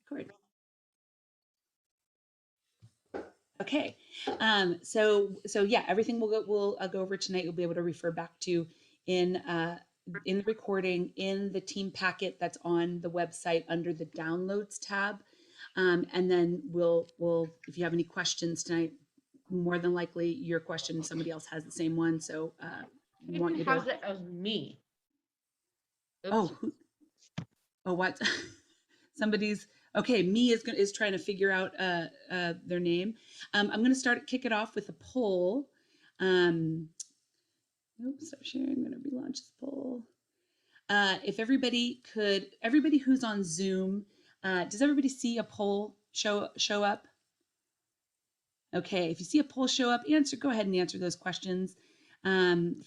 Good. Okay. So yeah, everything we'll go over tonight. You'll be able to refer back to in uh, in the recording, in the team packet that's on the website under the downloads tab. And then we'll if you have any questions tonight, more than likely your question somebody else has the same one. So we want you to. Has it as me? Oops. Oh, oh, what? Somebody's okay. Me is trying to figure out their name. I'm going to kick it off with a poll. Oops, stop sharing. I'm going to relaunch this poll. If everybody who's on Zoom, does everybody see a poll show up? Okay, if you see a poll show up, go ahead and answer those questions.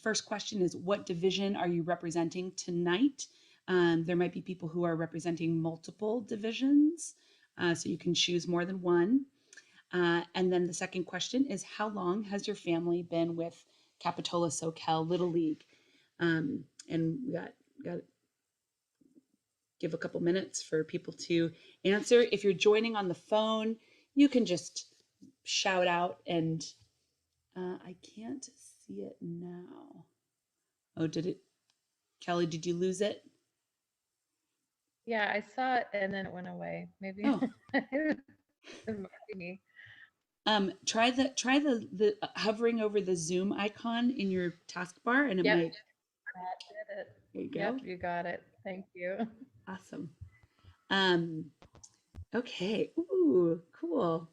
First question is, what division are you representing tonight? There might be people who are representing multiple divisions, so you can choose more than one. And then the second question is, how long has your family been with Capitola-Soquel Little League? And we got give a couple minutes for people to answer. If you're joining on the phone, you can just shout out, and I can't see it now. Oh, did it? Kelly, did you lose it? Yeah, I saw it and then it went away. Maybe Oh. it might be me. Try the hovering over the Zoom icon in your taskbar, and it Yep. might. That did it. There you go. Yep, you got it. Thank you. Awesome. Okay. Ooh, cool.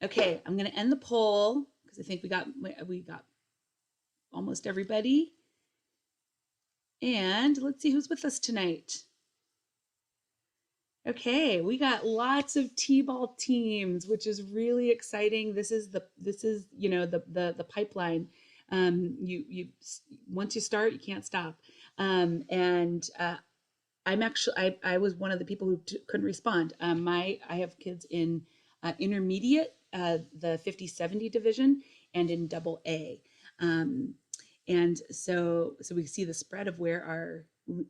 Okay, I'm gonna end the poll because I think we got almost everybody. And let's see who's with us tonight. Okay, we got lots of T-ball teams, which is really exciting. This is the pipeline. You once you start, you can't stop. And I was one of the people who couldn't respond. I have kids in intermediate, the 50-70 division, and in double A. And so we see the spread of where our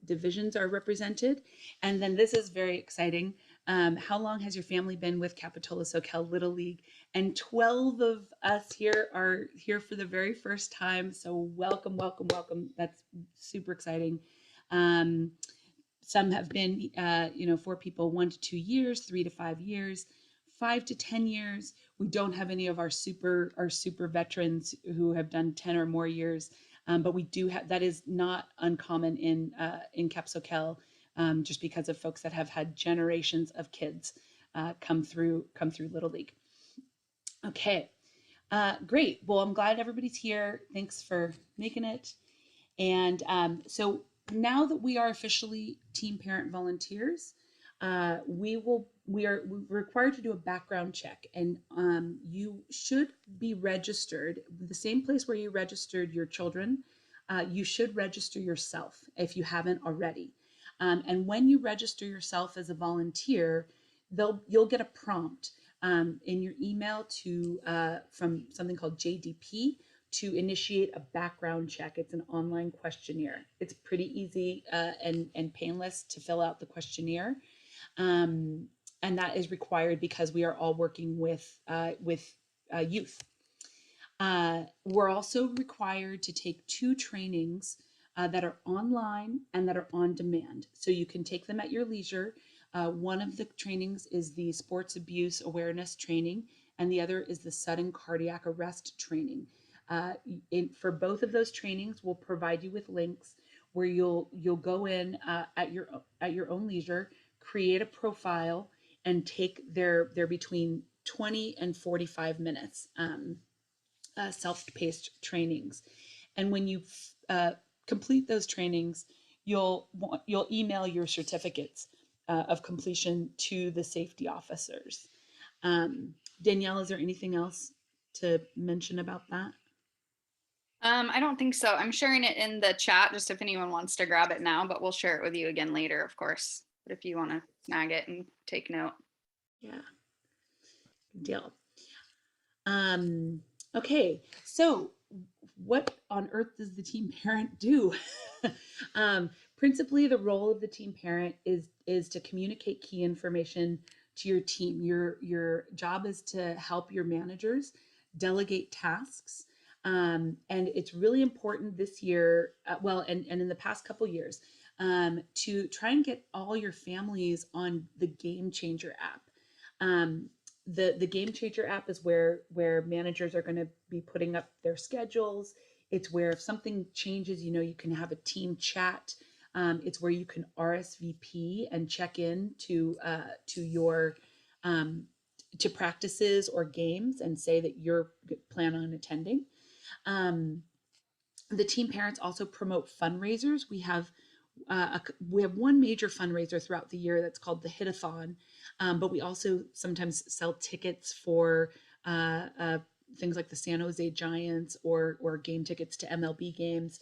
divisions are represented. And then this is very exciting. How long has your family been with Capitola-Soquel Little League? And 12 of us here are here for the very first time. So welcome, welcome, welcome. That's super exciting. Some have been, for people 1 to 2 years, 3 to 5 years, 5 to 10 years. We don't have any of our super veterans who have done 10 or more years. But we do have, that is not uncommon in Cap-Soquel, just because of folks that have had generations of kids come through Little League. Okay, great. Well, I'm glad everybody's here. Thanks for making it. And so now that we are officially team parent volunteers, we're required to do a background check, and you should be registered the same place where you registered your children. You should register yourself if you haven't already. And when you register yourself as a volunteer, you'll get a prompt in your email from something called JDP to initiate a background check. It's an online questionnaire. It's pretty easy and painless to fill out the questionnaire. And that is required because we are all working with youth. We're also required to take 2 trainings that are online and that are on demand. So you can take them at your leisure. One of the trainings is the sports abuse awareness training, and the other is the sudden cardiac arrest training. For both of those trainings, we'll provide you with links where you'll go in at your own leisure, create a profile, and take their between 20 and 45 minutes self-paced trainings. And when you complete those trainings, you'll email your certificates of completion to the safety officers. Danielle, is there anything else to mention about that? I don't think so. I'm sharing it in the chat just if anyone wants to grab it now, but we'll share it with you again later, of course. But if you want to snag it and take note. Yeah, good deal. Okay, so what on earth does the team parent do? Principally, the role of the team parent is to communicate key information to your team. Your job is to help your managers delegate tasks. And it's really important this year, and in the past couple years, to try and get all your families on the Game Changer app. The Game Changer app is where managers are going to be putting up their schedules. It's where if something changes, you can have a team chat. It's where you can RSVP and check in to your to practices or games and say that you're plan on attending. Um, the team parents also promote fundraisers. We have one major fundraiser throughout the year that's called the Hit-a-thon, but we also sometimes sell tickets for things like the San Jose Giants or game tickets to MLB games.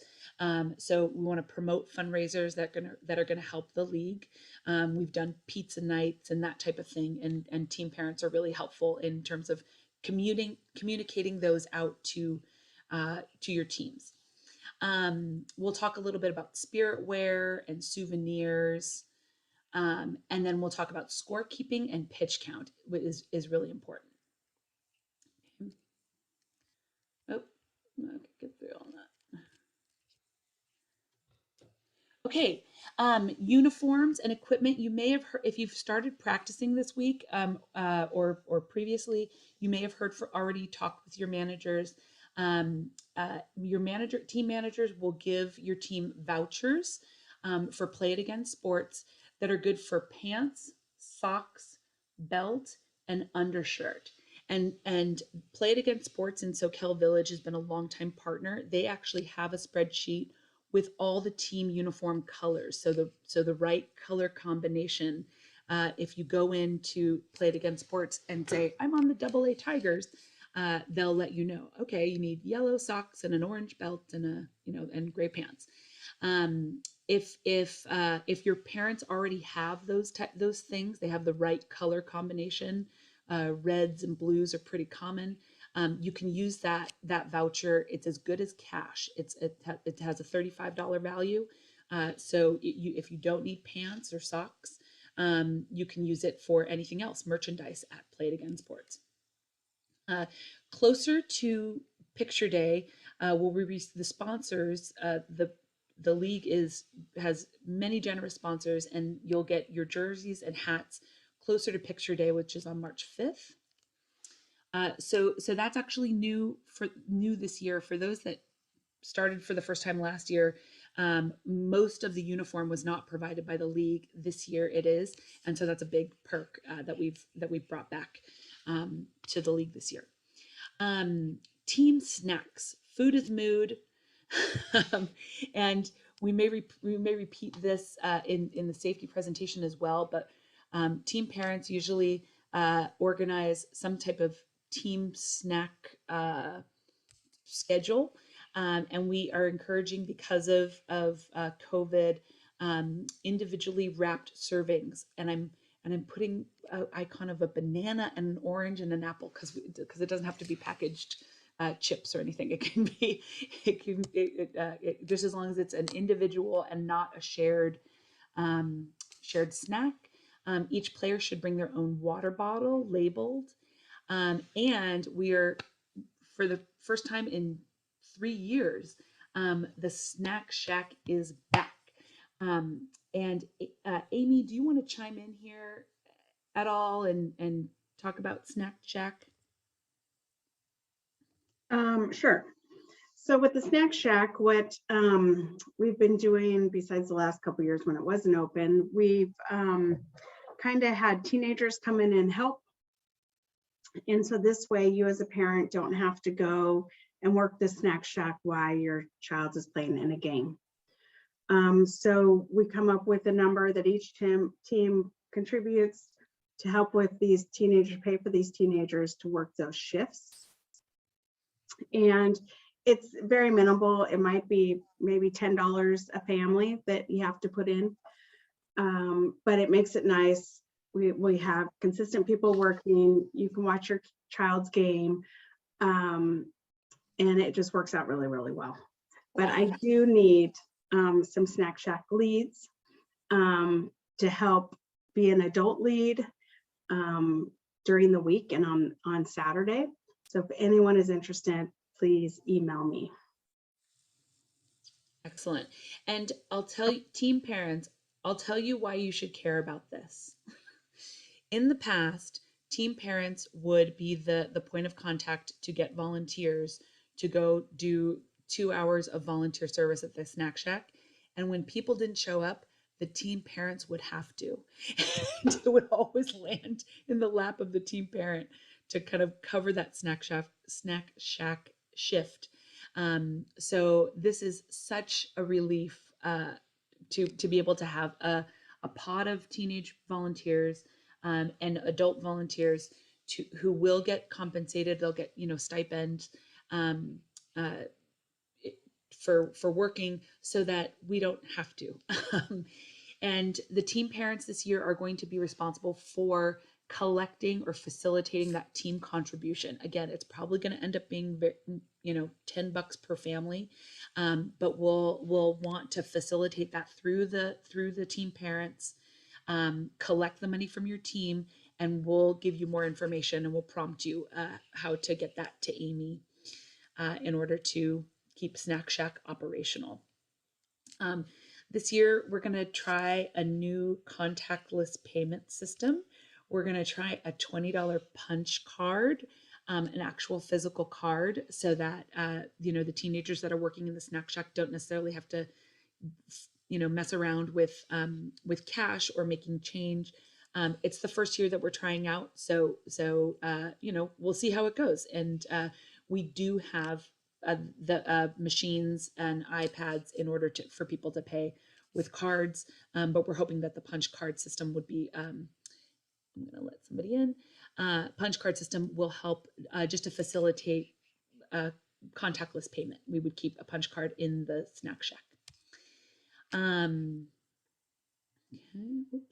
So we want to promote fundraisers that are gonna help the league. We've done pizza nights and that type of thing, and team parents are really helpful in terms of communicating those out to your teams. We'll talk a little bit about spirit wear and souvenirs. And then we'll talk about scorekeeping and pitch count, which is really important. Oh, I can get through all that. Okay, uniforms and equipment. You may have heard, if you've started practicing this week or previously, you may have heard already talked with your managers. Team managers will give your team vouchers for Play It Again sports that are good for pants, socks, belt, and undershirt. And Play It Again Sports in Soquel Village has been a longtime partner. They actually have a spreadsheet with all the team uniform colors, so the right color combination. If you go into Play It Again Sports and say, I'm on the AA Tigers, they'll let you know, okay, you need yellow socks and an orange belt and and gray pants. If your parents already have those things, they have the right color combination. Reds and blues are pretty common. You can use that voucher. It's as good as cash. It has a $35 value. So if you don't need pants or socks, you can use it for anything else, merchandise at Play It Again Sports. Closer to picture day, we'll release the sponsors. The league has many generous sponsors, and you'll get your jerseys and hats closer to picture day, which is on March 5th. So that's actually new this year. For those that started for the first time last year, most of the uniform was not provided by the league. This year it is, and so that's a big perk that we've brought back to the league this year. Team snacks. Food is mood. And we may repeat this in the safety presentation as well, but team parents usually organize some type of team snack schedule, and we are encouraging, because of COVID, individually wrapped servings. And I'm putting an icon of a banana and an orange and an apple because it doesn't have to be packaged chips or anything. It can be just as long as it's an individual and not a shared snack. Each player should bring their own water bottle labeled. And we are, for the first time in 3 years, the Snack Shack is back. And Amy, do you want to chime in here at all and talk about Snack Shack? Sure. So with the Snack Shack, what we've been doing, besides the last couple of years when it wasn't open, we've kind of had teenagers come in and help. And so this way, you as a parent don't have to go and work the Snack Shack while your child is playing in a game. So we come up with a number that each team contributes to help with these teenagers, pay for these teenagers to work those shifts. And it's very minimal. It might be maybe $10 a family that you have to put in, but it makes it nice. We have consistent people working. You can watch your child's game, and it just works out really, really well. But I do need some Snack Shack leads to help be an adult lead during the week and on Saturday. So if anyone is interested, please email me. Excellent. And I'll tell you, team parents, I'll tell you why you should care about this. In the past, team parents would be the point of contact to get volunteers to go do 2 hours of volunteer service at the Snack Shack. And when people didn't show up, the team parents would have to. And it would always land in the lap of the team parent to kind of cover that snack shack shift. So this is such a relief to be able to have a pod of teenage volunteers and adult volunteers who will get compensated. They'll get stipend um, uh, for working so that we don't have to. And the team parents this year are going to be responsible for collecting or facilitating that team contribution. Again, it's probably going to end up being $10 per family, but we'll want to facilitate that through the team parents. Collect the money from your team, and we'll give you more information, and we'll prompt you how to get that to Amy in order to keep Snack Shack operational. This year, we're going to try a new contactless payment system. We're going to try a $20 punch card, an actual physical card, so that the teenagers that are working in the Snack Shack don't necessarily have to mess around with cash or making change. It's the first year that we're trying out, so we'll see how it goes. And we do have the machines and iPads in order for people to pay with cards, but we're hoping that the punch card system would be. I'm going to let somebody in. Punch card system will help just to facilitate contactless payment. We would keep a punch card in the Snack Shack. Okay, oops.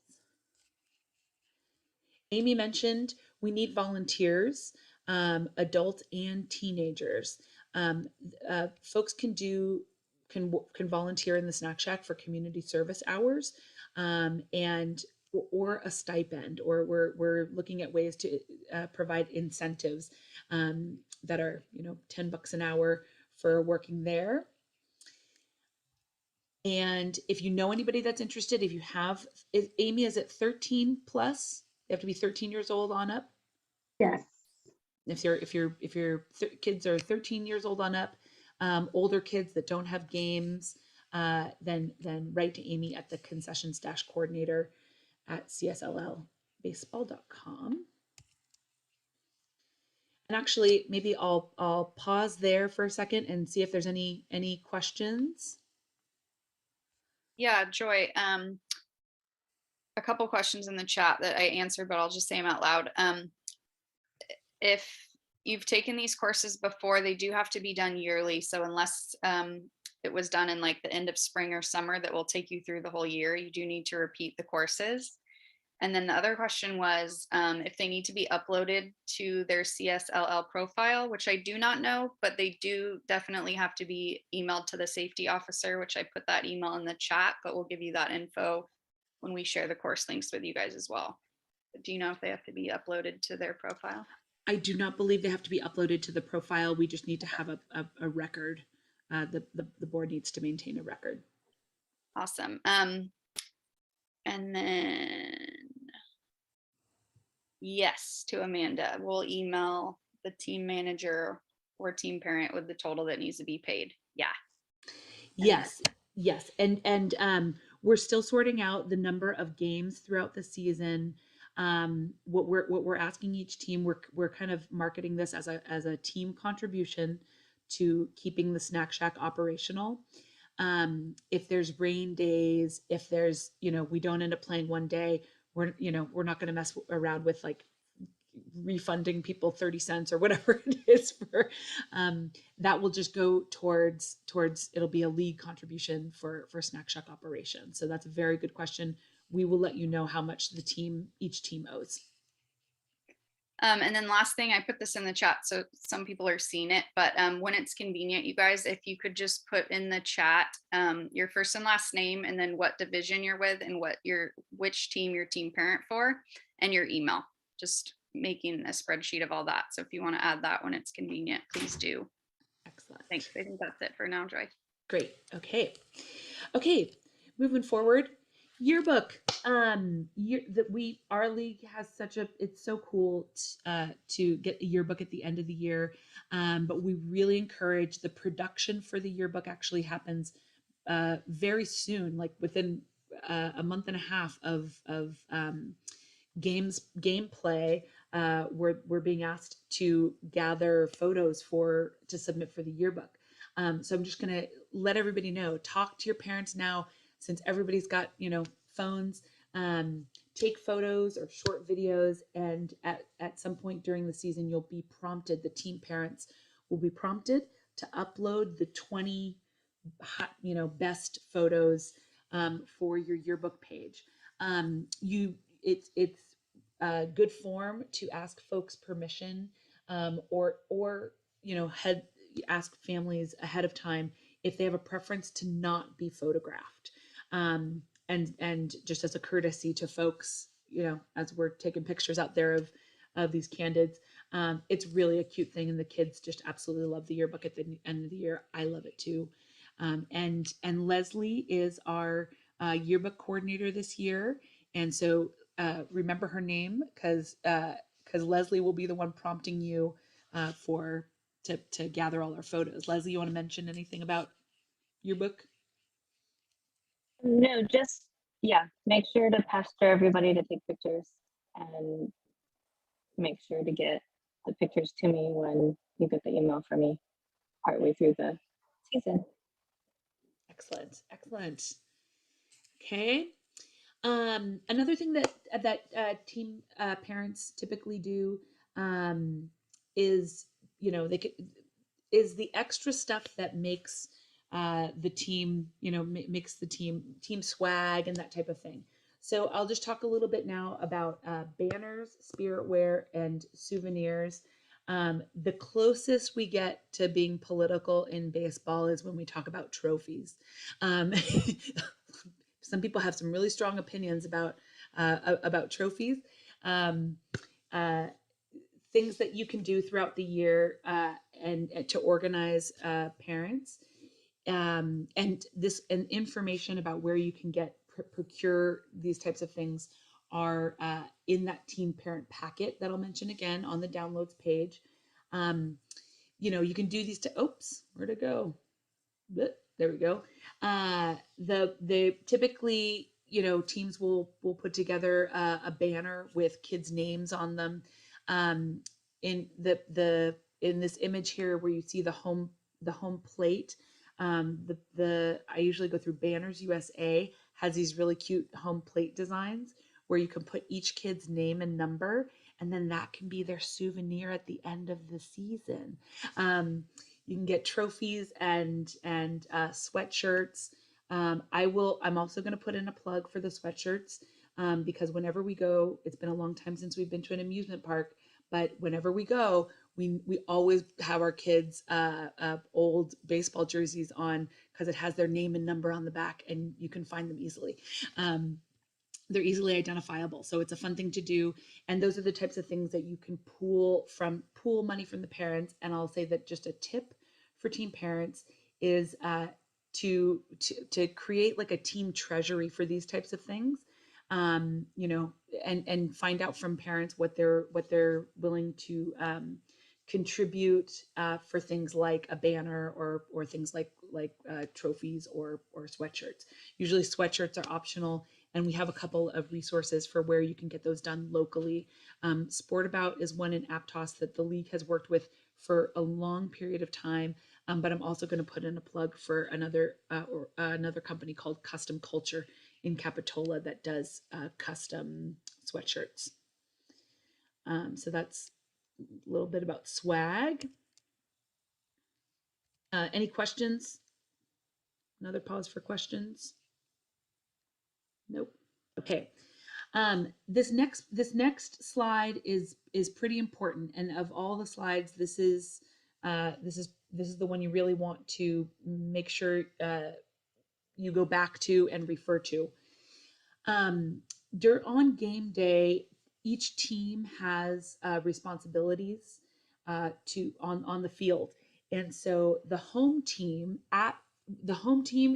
Amy mentioned we need volunteers, adult and teenagers. Folks can volunteer in the Snack Shack for community service hours, and or a stipend, or we're looking at ways to provide incentives that are $10 an hour for working there. And if you know anybody that's interested, if you have, Amy, is it 13 plus? They have to be 13 years old on up. Yes. If your kids are 13 years old on up, older kids that don't have games, then write to Amy at the concessions coordinator at CSLLbaseball.com. And actually, maybe I'll pause there for a second and see if there's any questions. Yeah, Joy, a couple questions in the chat that I answered, but I'll just say them out loud. If you've taken these courses before, they do have to be done yearly. So unless it was done in like the end of spring or summer that will take you through the whole year, you do need to repeat the courses. And then the other question was if they need to be uploaded to their CSLL profile, which I do not know, but they do definitely have to be emailed to the safety officer, which I put that email in the chat, but we'll give you that info when we share the course links with you guys as well. But do you know if they have to be uploaded to their profile? I do not believe they have to be uploaded to the profile. We just need to have a record. The board needs to maintain a record. Awesome. And then, yes, to Amanda, we'll email the team manager or team parent with the total that needs to be paid. Yeah. Yes. And we're still sorting out the number of games throughout the season. What we're asking each team, we're kind of marketing this as a team contribution to keeping the Snack Shack operational. If there's rain days, if there's, we don't end up playing one day, we're not going to mess around with like refunding people 30 cents or whatever it is for, that will just go towards, it'll be a league contribution for Snack Shack operation. So that's a very good question. We will let you know how much each team owes. And then last thing, I put this in the chat, so some people are seeing it, but when it's convenient, you guys, if you could just put in the chat your first and last name, and then what division you're with, and which team you're team parent for, and your email. Just making a spreadsheet of all that. So if you want to add that when it's convenient, please do. Excellent. Thanks. I think that's it for now, Joy. Great. Okay. Okay. Moving forward, yearbook. Our league has it's so cool to get a yearbook at the end of the year. But we really encourage the production for the yearbook actually happens very soon, like within a month and a half of gameplay. We're being asked to gather photos to submit for the yearbook. So I'm just going to let everybody know, talk to your parents now, since everybody's got, phones, take photos or short videos. And at some point during the season, you'll be prompted, the team parents will be prompted to upload the 20, best photos for your yearbook page. It's good form to ask folks permission, or ask families ahead of time if they have a preference to not be photographed, and just as a courtesy to folks, as we're taking pictures out there of these candids. It's really a cute thing, and the kids just absolutely love the yearbook at the end of the year. I love it too. And Leslie is our yearbook coordinator this year, and so remember her name, because Leslie will be the one prompting you to gather all our photos. Leslie, you want to mention anything about yearbook? No, just, yeah, make sure to pester everybody to take pictures, and make sure to get the pictures to me when you get the email from me partway through the season. Excellent. Excellent. Okay. Another thing that team parents typically do is, is the extra stuff that makes the team, makes the team swag and that type of thing. So I'll just talk a little bit now about banners, spiritware, and souvenirs. The closest we get to being political in baseball is when we talk about trophies. Some people have some really strong opinions about trophies. Things that you can do throughout the year, and to organize parents, and information about where you can procure these types of things are in that team parent packet that I'll mention again on the downloads page. You can do these where'd it go? There we go. The typically, teams will put together a banner with kids' names on them. In in this image here, where you see the home plate, I usually go through Banners USA, has these really cute home plate designs where you can put each kid's name and number, and then that can be their souvenir at the end of the season. You can get trophies and sweatshirts. I'm also going to put in a plug for the sweatshirts, because whenever we go, it's been a long time since we've been to an amusement park, but whenever we go, we always have our kids' old baseball jerseys on, because it has their name and number on the back, and you can find them easily. They're easily identifiable, so it's a fun thing to do. And those are the types of things that you can pool money from the parents. And I'll say that just a tip for team parents is to create like a team treasury for these types of things. And find out from parents what they're willing to contribute for things like a banner, or things like trophies or sweatshirts. Usually sweatshirts are optional, and we have a couple of resources for where you can get those done locally. Sportabout is one in Aptos that the league has worked with for a long period of time. But I'm also going to put in a plug for another company called Custom Culture in Capitola that does custom sweatshirts. So that's a little bit about swag. Any questions? Another pause for questions. Nope. Okay. This next slide is pretty important, and of all the slides, this is the one you really want to make sure you go back to and refer to. On game day, each team has responsibilities on the field, and so the home team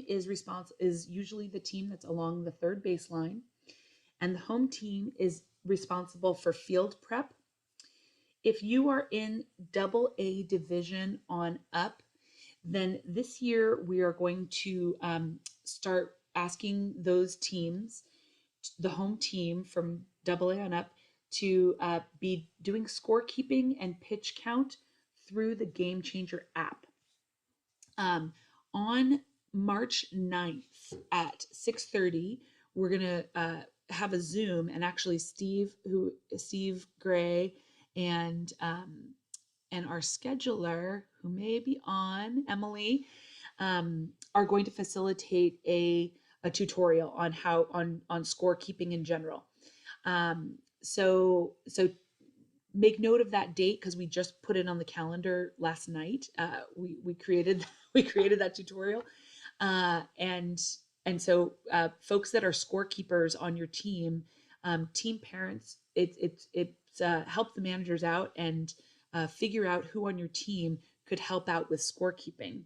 is usually the team that's along the third baseline, and the home team is responsible for field prep. If you are in double A division on up, then this year we are going to start asking those teams, the home team from double A on up, to be doing scorekeeping and pitch count through the Game Changer app. On March 9th at 6:30, we're going to have a Zoom, and actually Steve Gray and our scheduler, who may be on, Emily, are going to facilitate a tutorial on how on scorekeeping in general. So make note of that date, because we just put it on the calendar last night. We created that tutorial, and so folks that are scorekeepers on your team, team parents, it's help the managers out and figure out who on your team could help out with scorekeeping.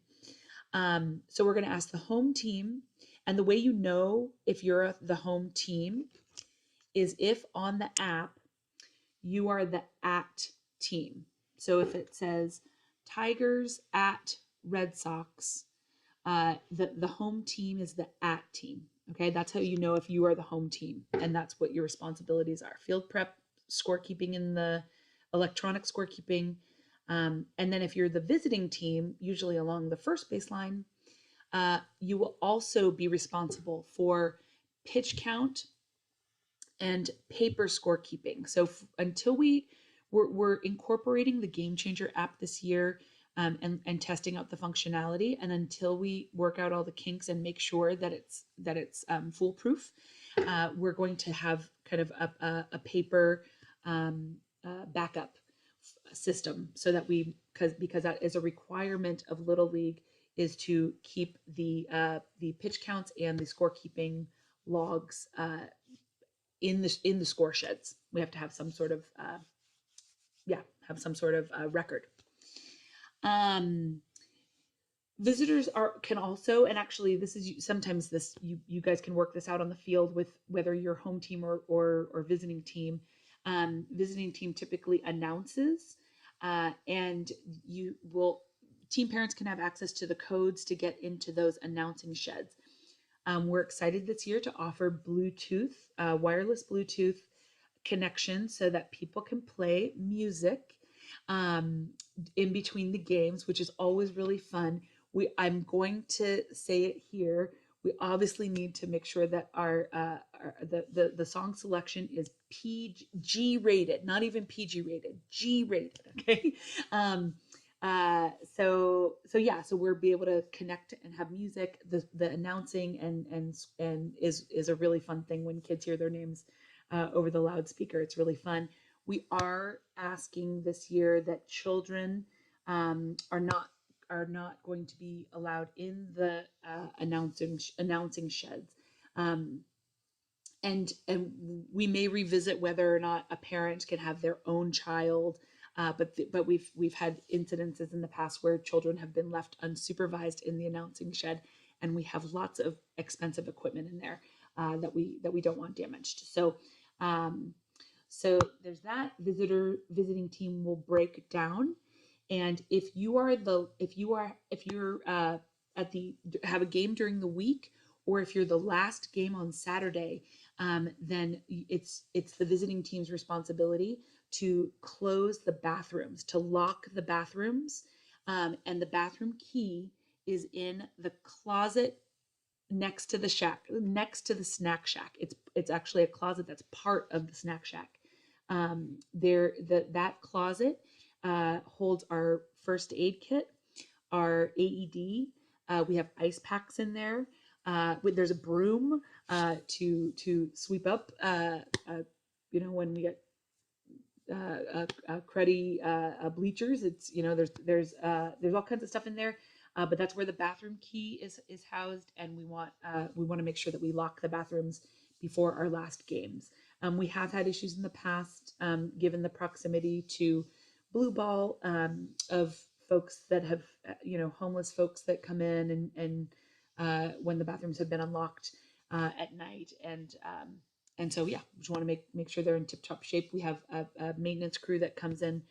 So we're going to ask the home team, and the way you know if you're the home team is if on the app you are the at team. So if it says Tigers at Red Sox, the home team is the at team. Okay, that's how you know if you are the home team, and that's what your responsibilities are: field prep, scorekeeping in the electronic scorekeeping, and then if you're the visiting team, usually along the first baseline, you will also be responsible for pitch count and paper scorekeeping. So until we're incorporating the Game Changer app this year, and testing out the functionality, and until we work out all the kinks and make sure that it's foolproof, we're going to have kind of a paper backup system, so that because that is a requirement of Little League, is to keep the pitch counts and the scorekeeping logs in the score sheds. We have to have some sort of record. Visitors can also, and actually this is sometimes this you guys can work this out on the field with whether you're home team or visiting team. Visiting team typically announces, and team parents can have access to the codes to get into those announcing sheds. We're excited this year to offer Bluetooth, wireless Bluetooth connection, so that people can play music in between the games, which is always really fun. I'm going to say it here. We obviously need to make sure that the song selection is G rated, not even PG rated, G rated. Okay. So we'll be able to connect and have music. The announcing and is a really fun thing when kids hear their names over the loudspeaker. It's really fun. We are asking this year that children are not going to be allowed in the announcing sheds. And we may revisit whether or not a parent can have their own child, but we've had incidences in the past where children have been left unsupervised in the announcing shed, and we have lots of expensive equipment in there that we don't want damaged. So there's that. Visiting team will break down, and if you're have a game during the week, or if you're the last game on Saturday, then it's the visiting team's responsibility to close the bathrooms, to lock the bathrooms, and the bathroom key is in the closet next to the snack shack. It's actually a closet that's part of the snack shack. That closet holds our first aid kit, our AED. We have ice packs in there. There's a broom. to sweep up. When we get cruddy bleachers, it's there's all kinds of stuff in there. But that's where the bathroom key is housed, and we want to make sure that we lock the bathrooms before our last games. We have had issues in the past, given the proximity to blue ball, of folks that have, homeless folks that come in and when the bathrooms have been unlocked at night. And so, yeah, we just want to make sure they're in tip top shape. We have a maintenance crew that comes in.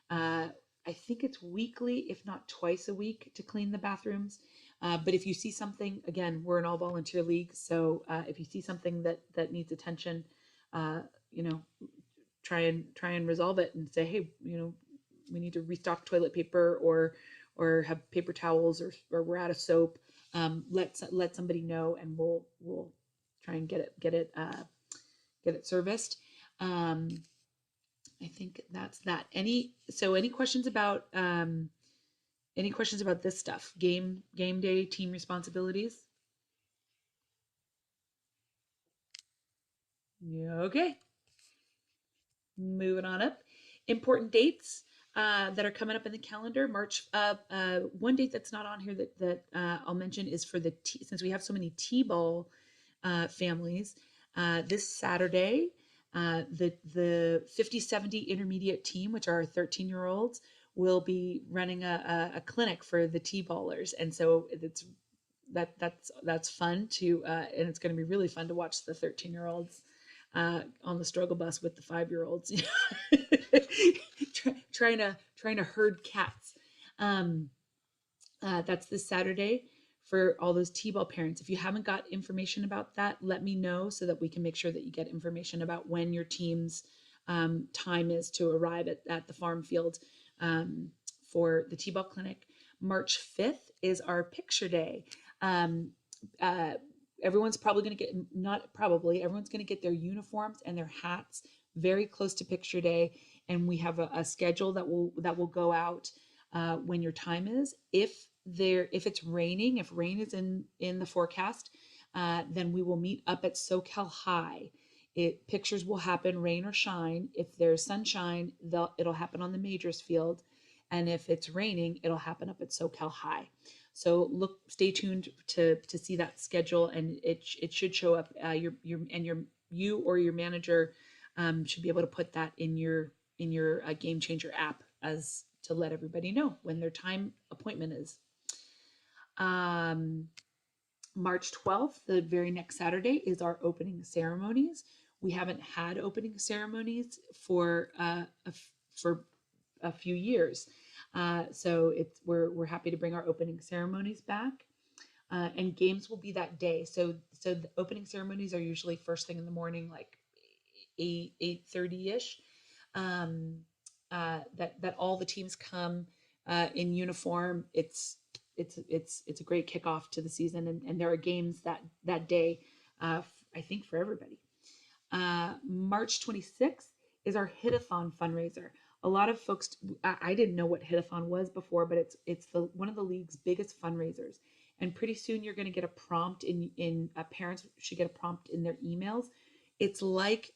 I think it's weekly, if not twice a week, to clean the bathrooms. But if you see something, again, we're an all volunteer league. So if you see something that needs attention, try and resolve it and say, hey, we need to restock toilet paper or have paper towels or we're out of soap. Let somebody know, and we'll try and get it serviced. I think that's that. Any questions about this stuff? Game day, team responsibilities? Yeah, okay. Moving on up. Important dates that are coming up in the calendar. March. One date that's not on here that I'll mention is for since we have so many T-ball families. This Saturday, the 50-70 intermediate team, which are our 13-year-olds, will be running a clinic for the T-ballers, and so that's fun to and it's going to be really fun to watch the 13-year-olds on the struggle bus with the 5-year-olds trying to herd cats. That's this Saturday for all those T-ball parents. If you haven't got information about that, let me know so that we can make sure that you get information about when your team's time is to arrive at the farm field for the T-ball clinic. March 5th is our picture day. Everyone's probably going to get, not probably, everyone's going to get their uniforms and their hats very close to picture day. And we have a schedule that will go out when your time is. If it's raining, if rain is in the forecast, then we will meet up at SoCal High. Pictures will happen rain or shine. If there's sunshine, it'll happen on the Majors field. And if it's raining, it'll happen up at SoCal High. So stay tuned to see that schedule, and it should show up. You or your manager should be able to put that in your Game Changer app as to let everybody know when their time appointment is. March 12th, the very next Saturday, is our opening ceremonies. We haven't had opening ceremonies for a few years. So we're happy to bring our opening ceremonies back, and games will be that day. So the opening ceremonies are usually first thing in the morning, like 8:30 ish. That all the teams come in uniform. It's a great kickoff to the season, and there are games that day. I think for everybody. March 26th is our Hit-a-thon fundraiser. A lot of folks, I didn't know what Hit-a-thon was before, but it's one of the league's biggest fundraisers. And pretty soon you're going to get a prompt in parents should get a prompt in their emails. It's like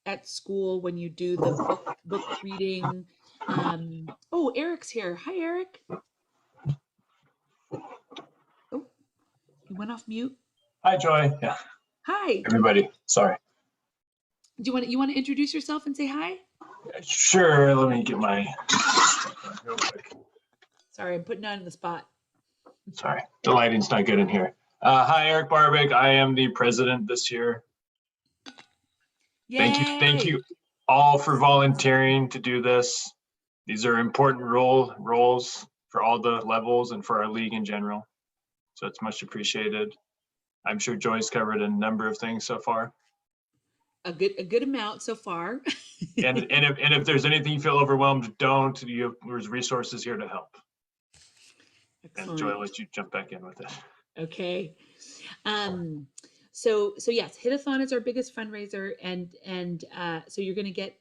at school when you do the book reading. Oh, Eric's here. Hi, Eric. Oh, you went off mute. Hi, Joy. Yeah. Hi. Everybody. Sorry. Do you want to introduce yourself and say hi? Sure. Let me get my real quick. Sorry, I'm putting you on the spot. Sorry, the lighting's not good in here. Hi, Eric Barbic. I am the president this year. Yay. Thank you all for volunteering to do this. These are important roles for all the levels and for our league in general. So it's much appreciated. I'm sure Joy's covered a number of things so far. A good amount so far. and if there's anything you feel overwhelmed, don't. There's resources here to help. Excellent. And Joy, I'll let you jump back in with it. Okay. So yes, Hit-a-thon is our biggest fundraiser, and so you're going to get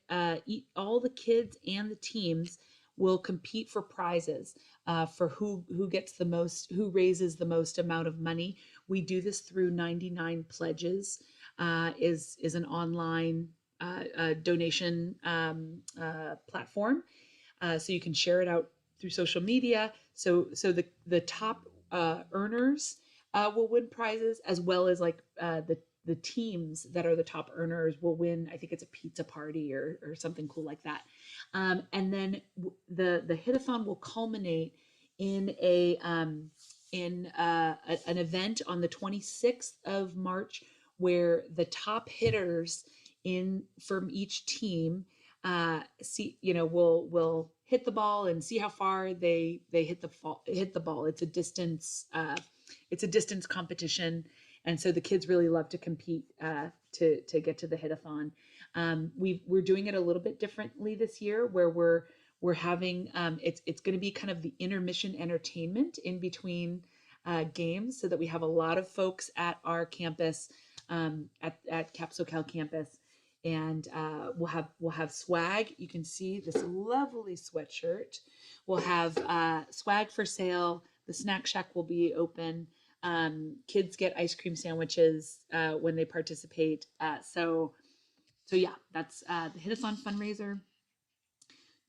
all the kids and the teams will compete for prizes for who gets the most, who raises the most amount of money. We do this through 99 Pledges, is an online donation platform. So you can share it out through social media. So the top earners will win prizes, as well as like the teams that are the top earners will win. I think it's a pizza party or something cool like that. And then the hitathon will culminate in an event on the 26th of March, where the top hitters in from each team will hit the ball and see how far they hit the ball. It's a distance competition, and so the kids really love to compete to get to the hitathon. We're doing it a little bit differently this year, where we're having it's going to be kind of the intermission entertainment in between games, so that we have a lot of folks at our campus, at Cap-Soquel campus, and we'll have swag. You can see this lovely sweatshirt. We'll have swag for sale. The snack shack will be open. Kids get ice cream sandwiches when they participate. So yeah, that's the Hitathon fundraiser.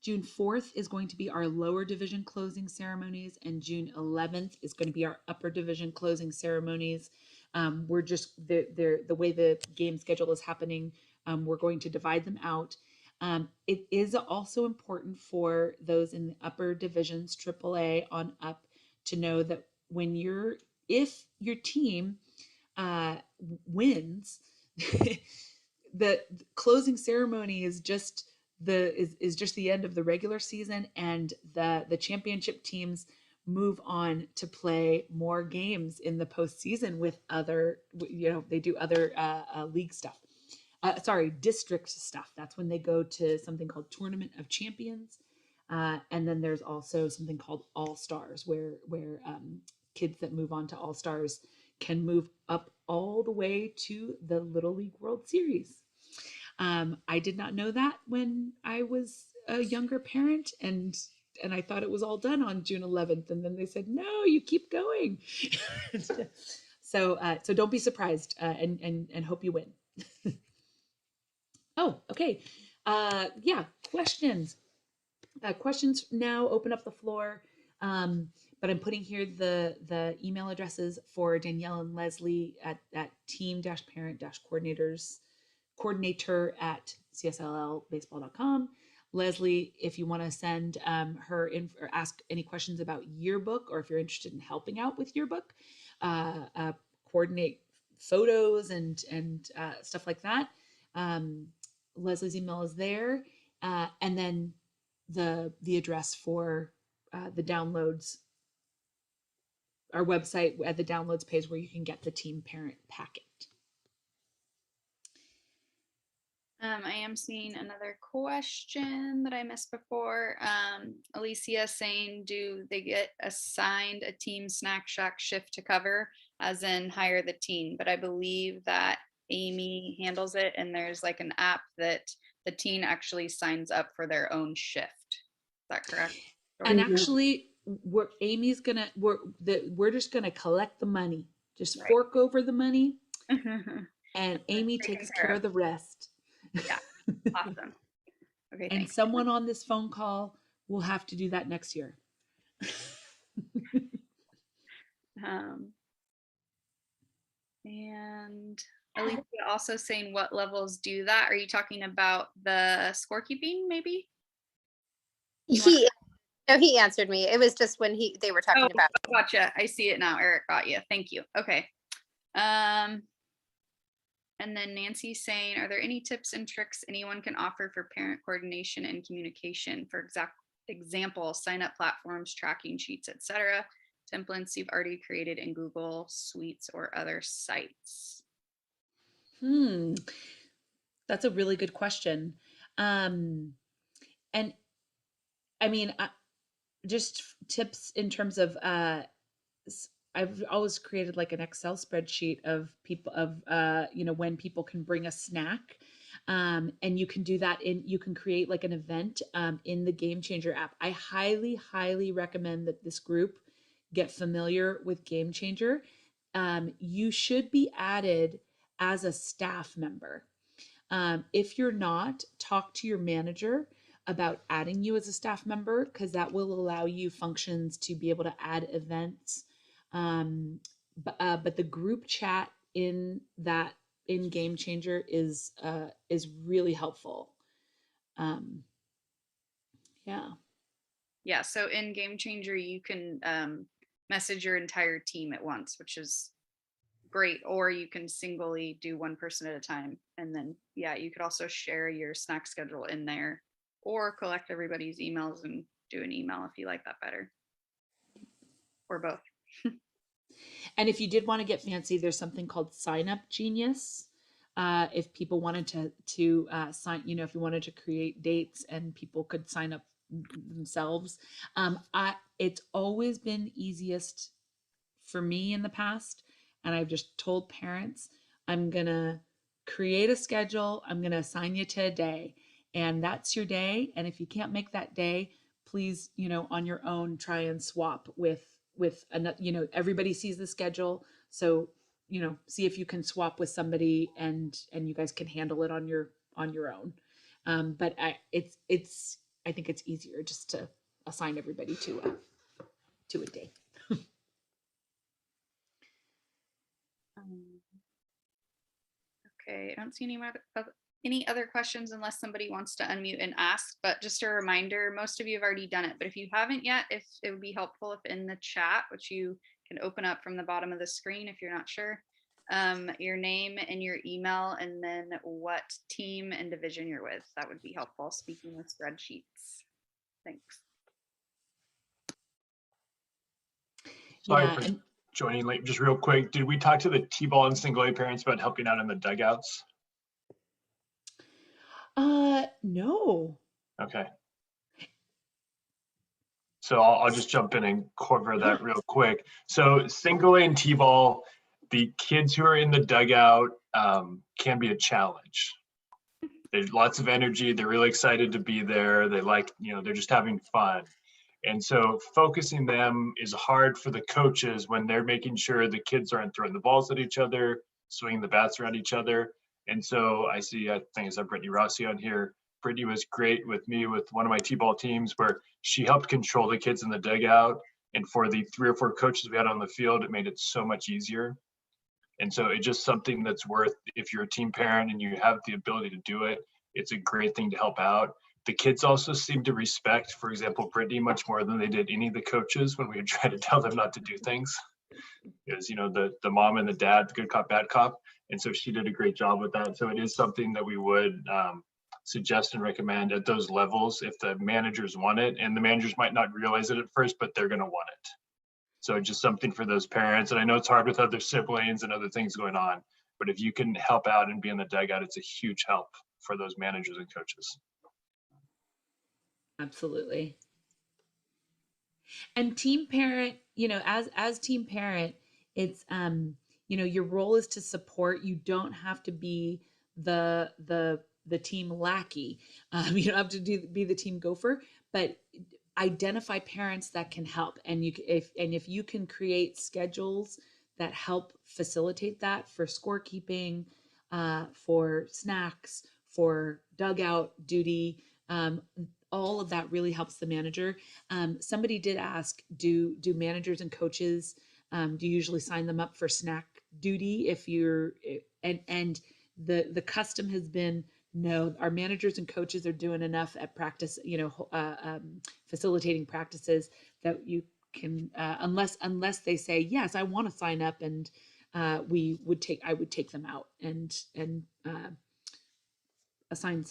June 4th is going to be our lower division closing ceremonies, and June 11th is going to be our upper division closing ceremonies. We're just the way the game schedule is happening. We're going to divide them out. It is also important for those in the upper divisions, AAA on up, to know that if your team wins, the closing ceremony is just the end of the regular season, and the championship teams move on to play more games in the postseason with other, they do other league stuff. District stuff. That's when they go to something called Tournament of Champions. And then there's also something called All Stars, where kids that move on to All Stars can move up all the way to the Little League World Series. I did not know that when I was a younger parent, and I thought it was all done on June 11th, and then they said, no, you keep going. So don't be surprised, and hope you win. Oh, okay. Yeah, questions. Questions now. Open up the floor. But I'm putting here the email addresses for Danielle and Leslie at team-parent-coordinator at CSLLbaseball.com. Leslie, if you want to send her in or ask any questions about yearbook, or if you're interested in helping out with yearbook, coordinate photos and stuff like that. Leslie's email is there, and then the address for the downloads, our website at the downloads page, where you can get the team parent packet. I am seeing another question that I missed before. Alicia saying, do they get assigned a team snack shack shift to cover, as in hire the team? But I believe that Amy handles it, and there's like an app that the team actually signs up for their own shift. Is that correct? And actually, we're just gonna collect the money, just Right. fork over the money, and Amy Taken takes care care of. of the rest. Yeah, awesome. Okay, And thanks. someone on this phone call will have to do that next year. And Alicia also saying, what levels do that? Are you talking about the scorekeeping, maybe? He answered me. It was just when they were talking about. Gotcha. I see it now. Eric got you. Thank you. Okay. And then Nancy's saying, are there any tips and tricks anyone can offer for parent coordination and communication? For example, sign up platforms, tracking sheets, etc. Templates you've already created in Google Suites or other sites. That's a really good question. And I mean, just tips in terms of I've always created like an Excel spreadsheet of people when people can bring a snack, and you can do that you can create like an event in the Game Changer app. I highly recommend that this group get familiar with Game Changer. you should be added as a staff member. If you're not, talk to your manager about adding you as a staff member, because that will allow you functions to be able to add events. But the group chat in that in Game Changer is really helpful. Yeah. Yeah, so in Game Changer, you can message your entire team at once, which is great. Or you can singly do one person at a time. And then, yeah, you could also share your snack schedule in there or collect everybody's emails and do an email if you like that better. Or both. And if you did want to get fancy, there's something called Sign Up Genius. If people wanted to sign, if you wanted to create dates and people could sign up themselves, it's always been easiest for me in the past, and I've just told parents, I'm gonna create a schedule. I'm gonna assign you to a day, and that's your day. And if you can't make that day, please, on your own, try and swap with another. Everybody sees the schedule, so see if you can swap with somebody, and you guys can handle it on your own. But I think it's easier just to assign everybody to a day. Okay, I don't see any other questions unless somebody wants to unmute and ask. But just a reminder, most of you have already done it. But if you haven't yet, if it would be helpful if in the chat, which you can open up from the bottom of the screen if you're not sure, your name and your email, and then what team and division you're with. That would be helpful. Speaking with spreadsheets. Thanks. Sorry Yeah, for and joining late. Just real quick, did we talk to the T-ball and single A parents about helping out in the dugouts? no. Okay. So I'll just jump in and cover that real quick. So single A and T-ball, the kids who are in the dugout can be a challenge. There's lots of energy. They're really excited to be there. They like, they're just having fun. And so focusing them is hard for the coaches when they're making sure the kids aren't throwing the balls at each other, swinging the bats around each other. And so I think I saw Brittany Rossi on here. Brittany was great with me with one of my T-ball teams where she helped control the kids in the dugout. And for the 3 or 4 coaches we had on the field, it made it so much easier. And so it's just something that's worth, if you're a team parent and you have the ability to do it, it's a great thing to help out. The kids also seem to respect, for example, Brittany much more than they did any of the coaches when we would try to tell them not to do things. Because, the mom and the dad, the good cop, bad cop. And so she did a great job with that. So it is something that we would suggest and recommend at those levels if the managers want it. And the managers might not realize it at first, but they're going to want it. So just something for those parents. And I know it's hard with other siblings and other things going on, but if you can help out and be in the dugout, it's a huge help for those managers and coaches. Absolutely. And team parent, as team parent, it's your role is to support. You don't have to be the team lackey. You don't have to be the team gopher, but identify parents that can help. And if you can create schedules that help facilitate that for scorekeeping, for snacks, for dugout duty, all of that really helps the manager. Somebody did ask, do managers and coaches, do you usually sign them up for snack duty if you're, and the custom has been, no, our managers and coaches are doing enough at practice, facilitating practices that you can, unless they say, yes, I want to sign up, and I would take them out and assign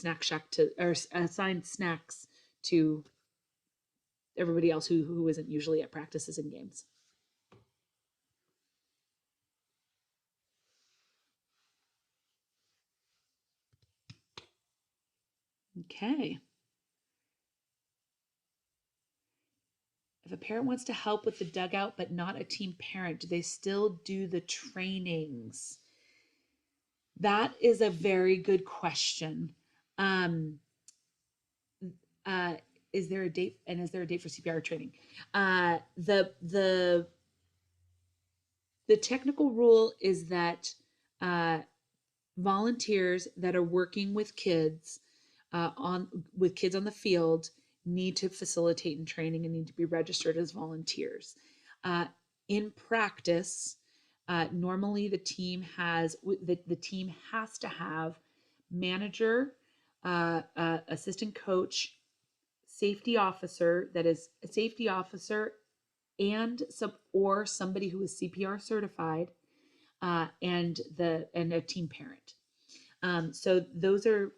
assign snacks to everybody else who isn't usually at practices and games. Okay. If a parent wants to help with the dugout but not a team parent, do they still do the trainings? That is a very good question. Is there a date, and is there a date for CPR training? The technical rule is that volunteers that are working with kids on the field need to facilitate and training and need to be registered as volunteers. In practice, normally the team has to have manager, assistant coach, safety officer that is a safety officer and somebody who is CPR certified, and a team parent. So those are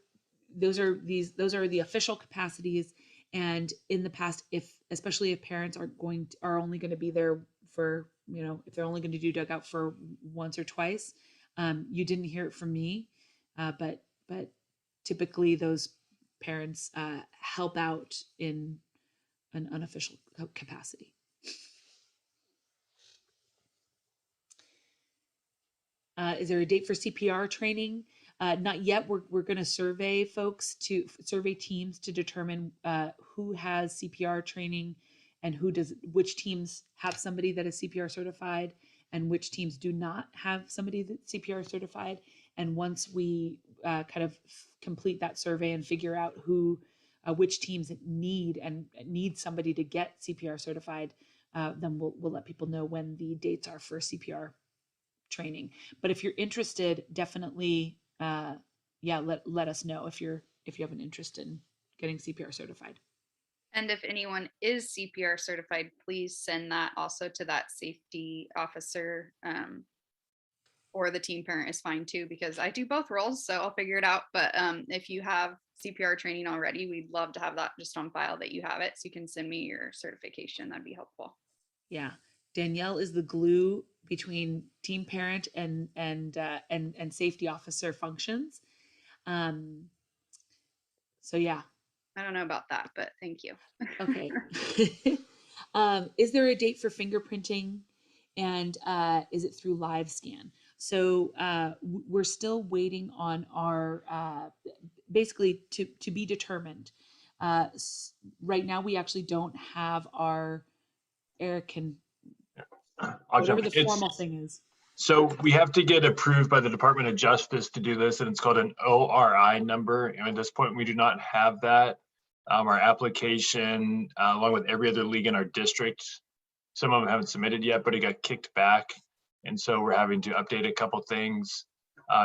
the official capacities. And in the past, especially if parents are only going to be there for, if they're only going to do dugout for once or twice, you didn't hear it from me, but typically those parents help out in an unofficial capacity. Is there a date for CPR training? Not yet. We're going to survey teams to determine who has CPR training and which teams have somebody that is CPR certified and which teams do not have somebody that's CPR certified. And once we kind of complete that survey and figure out which teams need somebody to get CPR certified, then we'll let people know when the dates are for CPR training. But if you're interested, definitely let us know if you have an interest in getting CPR certified. And if anyone is CPR certified, please send that also to that safety officer, or the team parent is fine too, because I do both roles, so I'll figure it out. But if you have CPR training already, we'd love to have that just on file that you have it, so you can send me your certification. That'd be helpful. Yeah, Danielle is the glue between team parent and safety officer functions. So yeah. I don't know about that, but thank you. Okay. Is there a date for fingerprinting, and is it through live scan? So we're still waiting on our basically to be determined. Right now we actually don't have our Eric can whatever the formal thing is. So we have to get approved by the Department of Justice to do this, and it's called an ORI number. And at this point, we do not have that. Our application, along with every other league in our district, some of them haven't submitted yet, but it got kicked back. And so we're having to update a couple things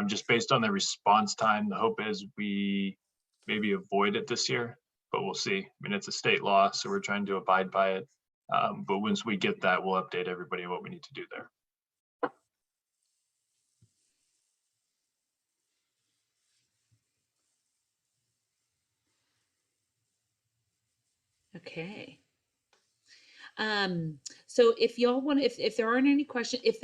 just based on the response time. The hope is we maybe avoid it this year, but we'll see. I mean, it's a state law, so we're trying to abide by it. But once we get that, we'll update everybody what we need to do there. Okay. So if y'all want, if there aren't any questions, if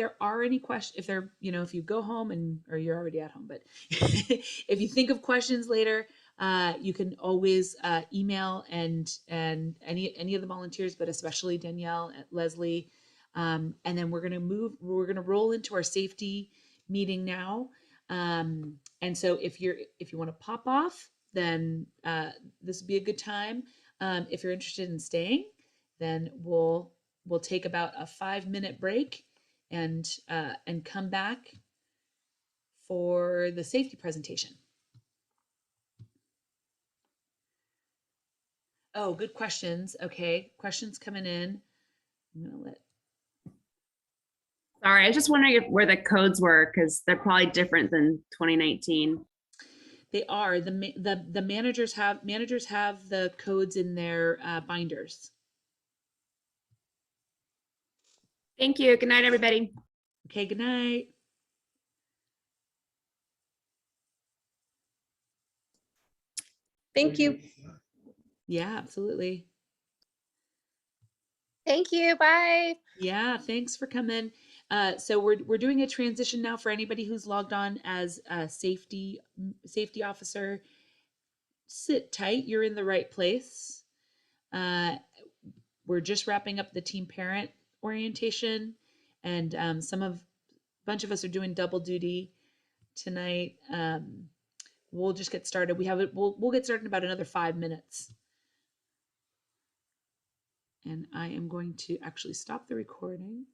you go home or you're already at home, but if you think of questions later, you can always email and any of the volunteers, but especially Danielle, Leslie, and then we're gonna roll into our safety meeting now. And so if you want to pop off, then this would be a good time. If you're interested in staying, then we'll take about a 5-minute break and come back for the safety presentation. Oh, good questions. Okay, questions coming in. I'm gonna let. Sorry, I was just wondering where the codes were, because they're probably different than 2019. They are. The managers have the codes in their binders. Thank you. Good night, everybody. Okay, good night. Thank you. Yeah, absolutely. Thank you. Bye. Yeah, thanks for coming. So we're doing a transition now for anybody who's logged on as a safety officer. Sit tight. You're in the right place. We're just wrapping up the team parent orientation, and a bunch of us are doing double duty tonight. We'll just get started. We'll get started in about another 5 minutes. And I am going to actually stop the recording.